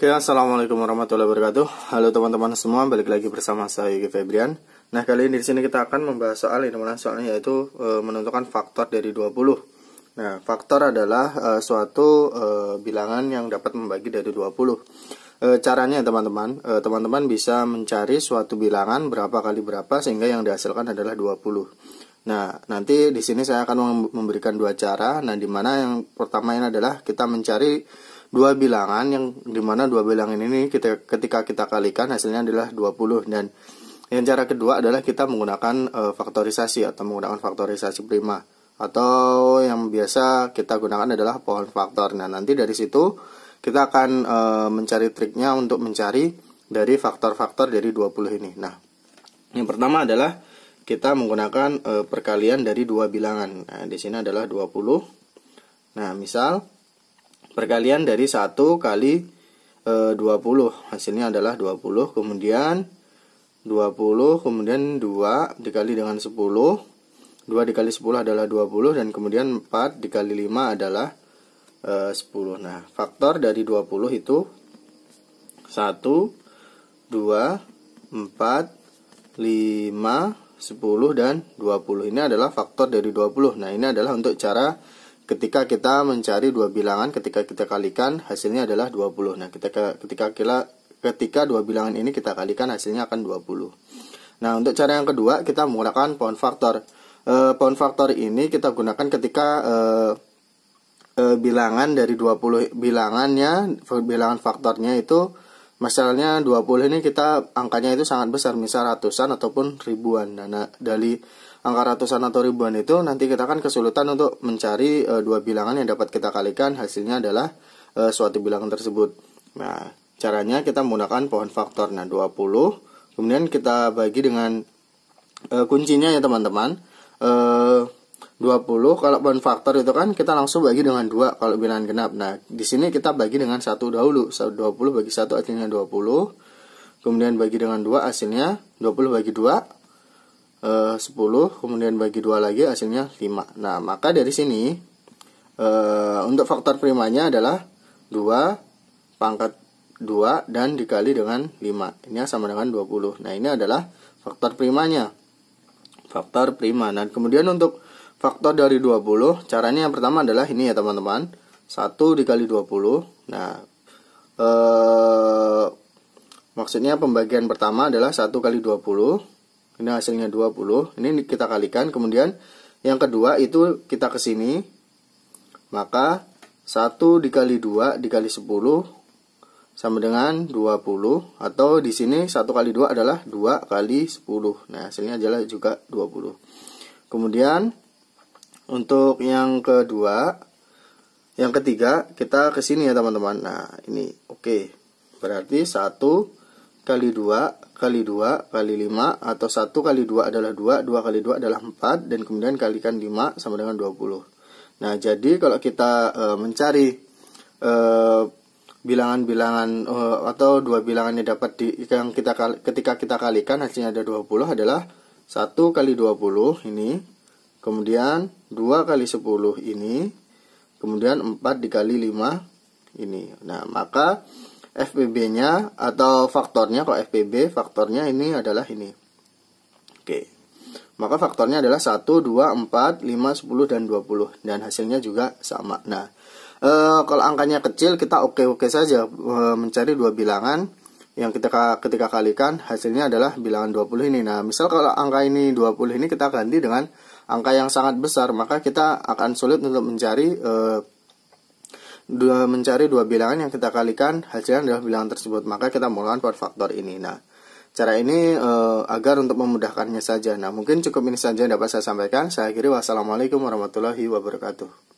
Oke, assalamualaikum warahmatullahi wabarakatuh. Halo teman-teman semua, balik lagi bersama saya Yogi Febrian. Nah, kali ini di sini kita akan membahas soal ini, soalnya yaitu menentukan faktor dari 20. Nah, faktor adalah suatu bilangan yang dapat membagi dari 20. Caranya teman-teman, teman-teman bisa mencari suatu bilangan berapa kali berapa sehingga yang dihasilkan adalah 20. Nah, nanti di sini saya akan memberikan dua cara. Nah, dimana yang pertama ini adalah kita mencari dua bilangan yang dimana dua bilangan ini ketika kita kalikan hasilnya adalah 20. Dan yang cara kedua adalah kita menggunakan faktorisasi atau menggunakan faktorisasi prima, atau yang biasa kita gunakan adalah pohon faktor. Nah, nanti dari situ kita akan mencari triknya untuk mencari dari faktor-faktor dari 20 ini. Nah, yang pertama adalah kita menggunakan perkalian dari dua bilangan. Nah, di sini adalah 20. Nah, misal perkalian dari 1 kali 20, hasilnya adalah 20, kemudian 20, kemudian 2 dikali dengan 10, 2 dikali 10 adalah 20, dan kemudian 4 dikali 5 adalah 10. Nah, faktor dari 20 itu 1, 2, 4, 5, 10, dan 20. Ini adalah faktor dari 20. Nah, ini adalah untuk cara ketika kita mencari dua bilangan, ketika kita kalikan hasilnya adalah 20. Nah, ketika dua bilangan ini kita kalikan hasilnya akan 20. Nah, untuk cara yang kedua kita menggunakan pohon faktor. Pohon faktor ini kita gunakan ketika bilangan dari 20 bilangan faktornya itu, misalnya 20 ini kita angkanya itu sangat besar, misal ratusan ataupun ribuan. Nah, dari angka ratusan atau ribuan itu nanti kita akan kesulitan untuk mencari dua bilangan yang dapat kita kalikan hasilnya adalah suatu bilangan tersebut. Nah, caranya kita menggunakan pohon faktor. Nah, 20 kemudian kita bagi dengan kuncinya ya teman-teman, 20 kalau pohon faktor itu kan kita langsung bagi dengan 2 kalau bilangan genap. Nah, di sini kita bagi dengan 1 dahulu. 20 bagi 1 hasilnya 20. Kemudian bagi dengan 2 hasilnya 20 bagi 2 10, kemudian bagi 2 lagi hasilnya 5. Nah, maka dari sini untuk faktor primanya adalah 2 pangkat 2 dan dikali dengan 5. Ini sama dengan 20. Nah, ini adalah faktor primanya. Faktor prima. Nah, kemudian untuk faktor dari 20, caranya yang pertama adalah ini ya teman-teman. 1 dikali 20. Nah, maksudnya pembagian pertama adalah 1 kali 20. Ini hasilnya 20. Ini kita kalikan. Kemudian yang kedua itu kita ke sini. Maka 1 dikali 2 dikali 10 sama dengan 20. Atau di sini 1 kali 2 adalah 2 kali 10. Nah, hasilnya adalah juga 20. Kemudian untuk yang kedua, yang ketiga kita ke sini ya teman-teman. Nah, ini oke. Berarti 1 kali 2 kali 2 kali 5, atau 1 kali 2 adalah 2, 2 kali 2 adalah 4, dan kemudian kalikan 5 sama dengan 20. Nah, jadi kalau kita mencari bilangan-bilangan atau dua bilangan yang dapat ketika kita kalikan hasilnya ada 20 adalah 1 kali 20 ini, kemudian 2 kali 10 ini, kemudian 4 dikali 5 ini. Nah, maka FPB-nya atau faktornya, kalau FPB faktornya ini adalah ini. Oke. Maka faktornya adalah 1, 2, 4, 5, 10, dan 20. Dan hasilnya juga sama. Nah, kalau angkanya kecil kita oke-oke saja mencari dua bilangan yang ketika kalikan hasilnya adalah bilangan 20 ini. Nah, misal kalau angka ini 20 ini kita ganti dengan angka yang sangat besar, maka kita akan sulit untuk mencari dua bilangan yang kita kalikan hasilnya adalah bilangan tersebut. Maka kita menggunakan pohon faktor ini. Nah, cara ini agar untuk memudahkannya saja. Nah, mungkin cukup ini saja yang dapat saya sampaikan. Saya akhiri, wassalamualaikum warahmatullahi wabarakatuh.